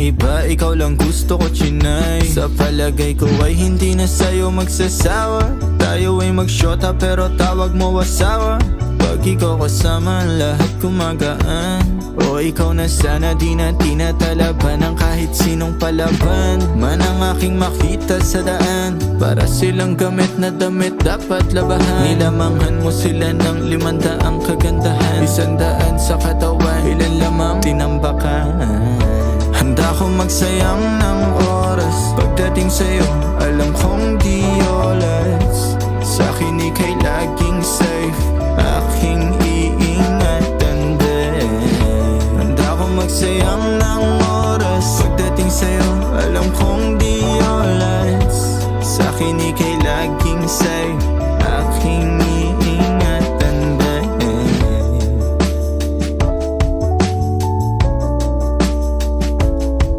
Iba, ikaw lang gusto ko chinay. Sa palagay ko ay hindi na sa'yo magsasawa. Tayo ay magsyota pero tawag mo asawa. Pag ikaw kasama lahat kumagaan. O ikaw na sana di na tinatalaban ng kahit sinong palaban man ang aking makita sa daan. Para silang gamit na damit dapat labahan. Nilamanghan mo sila ng 500 kagandahan. 100 sa katawan, ilan lamang tinambakan. Handa kong magsayang ng oras. Pagdating sa'yo, alam kong di oras. Sa'kin ika'y laging safe, aking iingatan din. Handa kong magsayang ng oras. Pagdating sa'yo, alam kong di oras. Sa'kin ika'y laging safe,